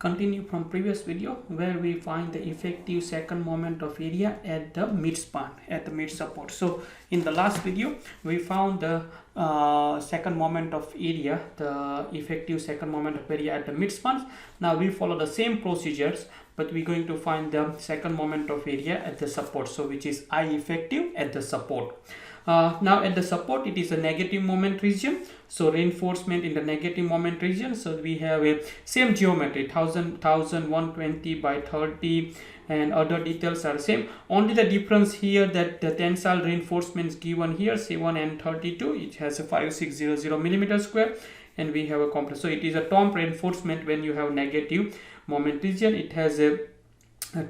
Continue from previous video where we find the effective second moment of area at the midspan, at the mid support. So in the last video we found the second moment of area, the effective second moment of area at the midspan. Now we follow the same procedures, but we're going to find the second moment of area at the support, so which is I effective at the support. Now at the support it is a negative moment region, so reinforcement in the negative moment region. So we have a same geometry, 120 by 30 and other details are same. Only the difference here that the tensile reinforcement is given here 7 and 32. It has a 5600 millimeter square, and we have a complex. So it is a top reinforcement when you have negative moment region. It has a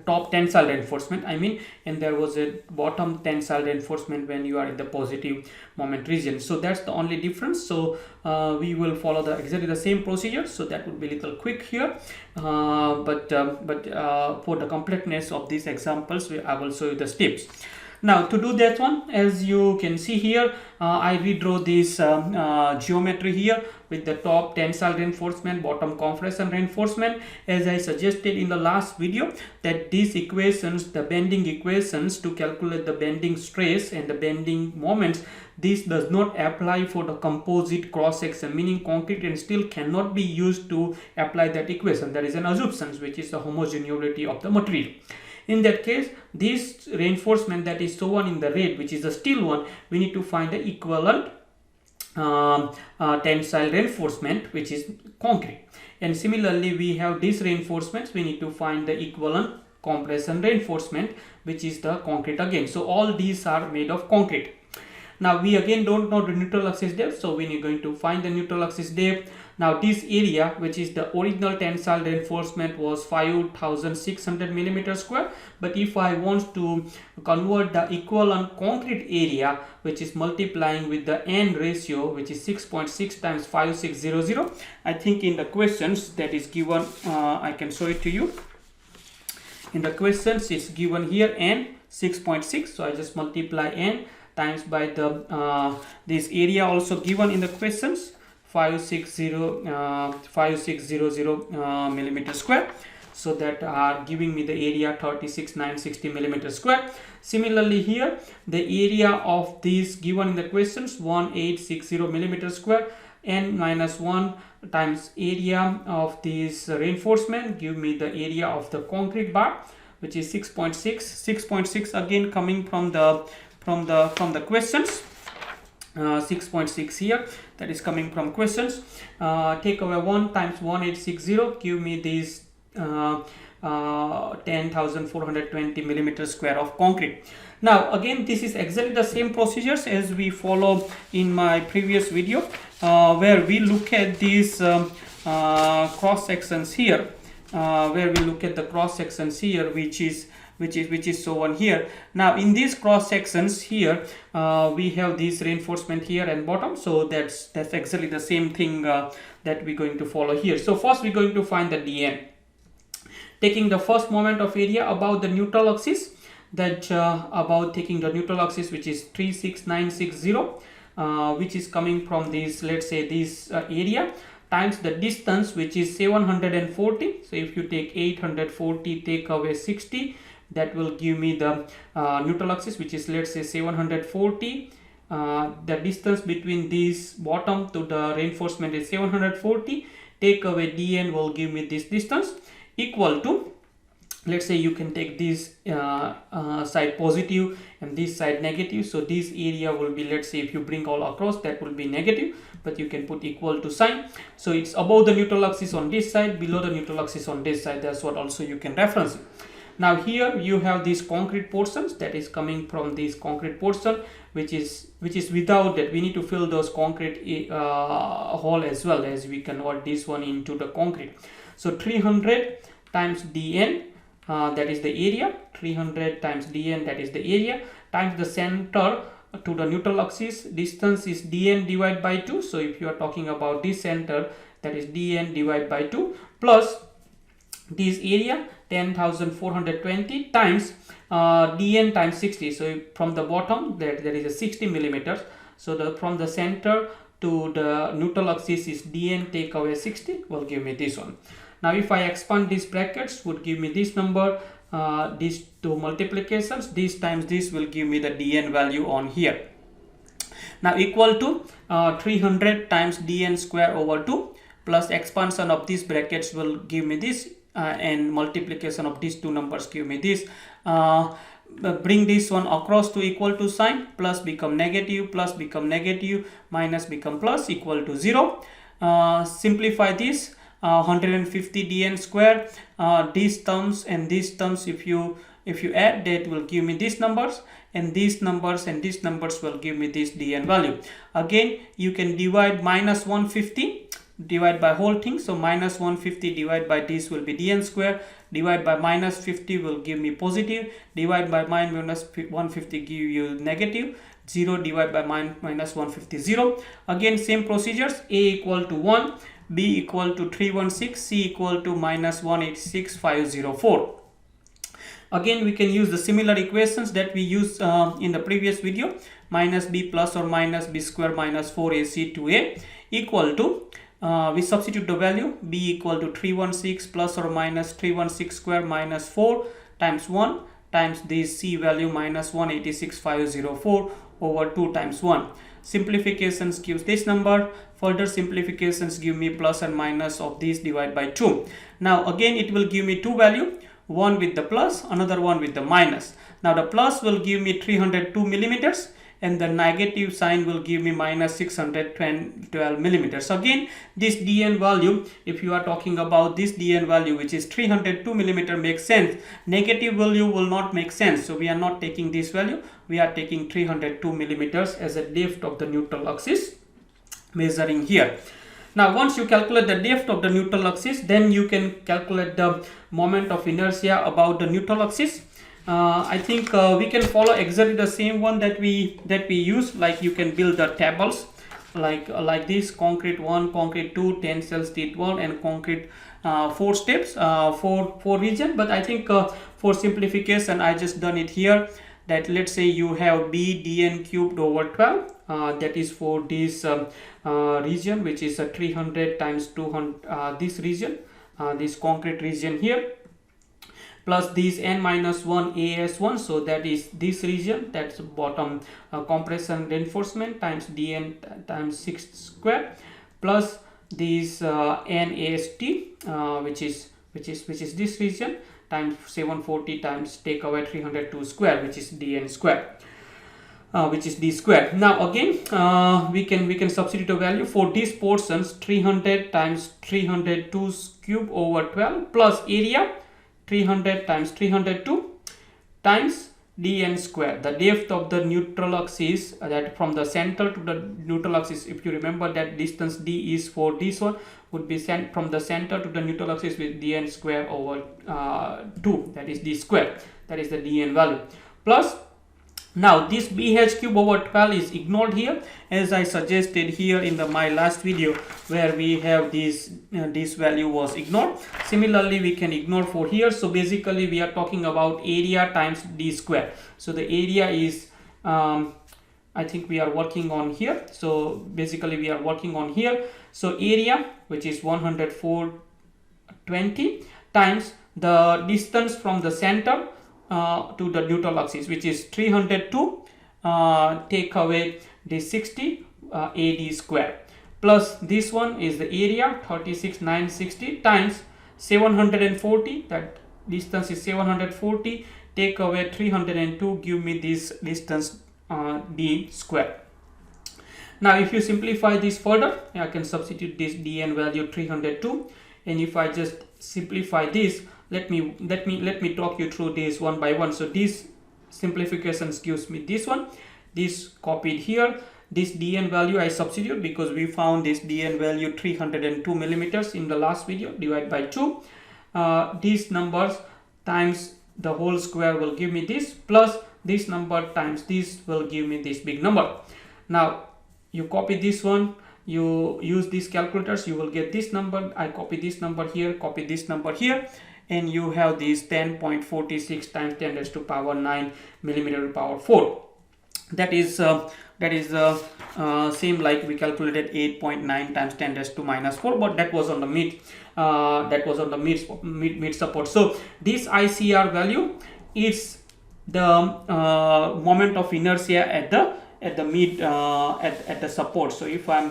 top tensile reinforcement, and there was a bottom tensile reinforcement when you are in the positive moment region. So that's the only difference. So we will follow exactly the same procedure, so that would be a little quick here, but for the completeness of these examples I will show you the steps. Now to do that one, as you can see here, I redraw this geometry here with the top tensile reinforcement, bottom compression reinforcement. As I suggested in the last video, that these equations, the bending equations to calculate the bending stress and the bending moments, this does not apply for the composite cross section, meaning concrete and steel cannot be used to apply that equation. There is an assumption, which is the homogeneity of the material. In that case, this reinforcement that is shown in the red, which is the steel one, we need to find the equivalent tensile reinforcement, which is concrete. And similarly, we have these reinforcements, we need to find the equivalent compression reinforcement, which is the concrete again. So all these are made of concrete. Now we again don't know the neutral axis depth, so we are going to find the neutral axis depth. Now this area, which is the original tensile reinforcement, was 5600 millimeter square, but if I want to convert the equivalent concrete area, which is multiplying with the N ratio, which is 6.6 times 5600, I think in the questions that is given, I can show it to you. In the questions it's given here N 6.6, so I just multiply N times by the this area also given in the questions, 5600 millimeter square, so that are giving me the area 36960 millimeter square. Similarly here, the area of this given in the questions 1860 millimeter square, N minus 1 times area of this reinforcement give me the area of the concrete bar, which is 6.6 again coming from the questions. 6.6 here, that is coming from questions. Take away 1 times 1860 give me this 10,420 millimeter square of concrete. Now again, this is exactly the same procedures as we follow in my previous video, where we look at these cross sections here, which is shown here. Now in these cross sections here, we have this reinforcement here and bottom, so that's exactly the same thing that we're going to follow here. So first we're going to find the dn, taking the first moment of area about the neutral axis, that about taking the neutral axis, which is 36960, which is coming from this, let's say this area, times the distance, which is 740. So if you take 840 take away 60, that will give me the neutral axis, which is, let's say, 740. The distance between this bottom to the reinforcement is 740. Take away dn will give me this distance, equal to, let's say you can take this side positive and this side negative. So this area will be, let's say if you bring all across, that will be negative, but you can put equal to sign. So it's above the neutral axis on this side, below the neutral axis on this side. That's what also you can reference it. Now here you have these concrete portions, that is coming from this concrete portion, which is without that. We need to fill those concrete hole as well, as we convert this one into the concrete. So 300 times dn, that is the area, 300 times dn, that is the area, times the center to the neutral axis, distance is dn divided by 2. So if you are talking about this center, that is dn divided by 2, plus this area 10,420 times dn times 60. So from the bottom there is a 60 millimeters. So from the center to the neutral axis is dn take away 60 will give me this one. Now if I expand these brackets, would give me this number, these two multiplications, this times this will give me the dn value on here. Now equal to 300 times dn square over 2 plus expansion of these brackets will give me this, and multiplication of these two numbers give me this. Bring this one across to equal to sign, plus become negative, plus become negative, minus become plus, equal to 0. Simplify this, 150 dn square, these terms and these terms, if you add, that will give me these numbers, and these numbers and these numbers will give me this dn value. Again, you can divide minus 150, divide by whole thing, so minus 150 divided by this will be dn square, divide by minus 50 will give me positive, divide by minus 150 give you negative, 0 divided by minus 150, 0. Again, same procedures, a equal to 1, b equal to 316, c equal to minus 186,504. Again, we can use the similar equations that we used in the previous video, minus b plus or minus b square minus 4ac to a equal to, we substitute the value, b equal to 316 plus or minus 316 square minus 4 times 1 times this c value minus 186,504 over 2 times 1. Simplifications gives this number, further simplifications give me plus and minus of this divided by 2. Now again, it will give me two value, one with the plus, another one with the minus. Now the plus will give me 302 millimeters and the negative sign will give me minus 612 millimeters. Again, this dn value, if you are talking about this dn value which is 302 millimeter, makes sense. Negative value will not make sense, so we are not taking this value, we are taking 302 millimeters as a depth of the neutral axis measuring here. Now once you calculate the depth of the neutral axis, then you can calculate the moment of inertia about the neutral axis. I think we can follow exactly the same one that we use. Like you can build the tables like this: concrete 1, concrete 2, tensile steel 1, and concrete 4 steps, four region. But I think for simplification, I just done it here. That let's say you have b dn cubed over 12, that is for this region, which is 300 times 200, this region, this concrete region here, plus this n minus 1 as1, so that is this region, that's bottom compression reinforcement times dn times 6 square, plus this n ast, which is this region, times 740 times take away 302 square, which is dn square, which is d square. Now again, we can substitute a value for these portions: 300 times 302 cube over 12 plus area 300 times 302 times dn square, the depth of the neutral axis, that from the center to the neutral axis. If you remember that distance d is for this one, would be sent from the center to the neutral axis with dn square over 2, that is d square, that is the dn value. Plus, now this bh cube over 12 is ignored here, as I suggested here in my last video where we have this value was ignored. Similarly, we can ignore for here. So basically we are talking about area times d square. So the area is I think we are working on here. So basically we are working on here. So area, which is 104.20 times the distance from the center to the neutral axis, which is 302, take away the 60, AD square, plus this one is the area 36,960 times 740, that distance is 740, take away 302, give me this distance d square. Now if you simplify this further, I can substitute this dn value 302, and if I just simplify this, let me talk you through this one by one. So this simplifications gives me this one, this copied here, this dn value I substitute because we found this dn value 302 millimeters in the last video, divide by 2, these numbers times the whole square will give me this, plus this number times this will give me this big number. Now you copy this one, you use these calculators, you will get this number. I copy this number here, copy this number here, and you have this 10.46 times 10 raised to power 9 millimeter to power 4. that is same like we calculated 8.9 times 10 raised to minus 4, but that was on the mid support. So this ICR value is the moment of inertia at the mid at the support. So if I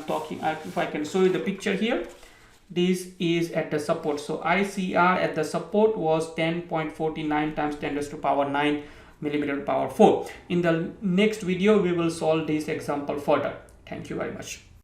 can show you the picture here, this is at the support. So ICR at the support was 10.49 times 10 raised to power 9 millimeter power 4. In the next video we will solve this example further. Thank you very much.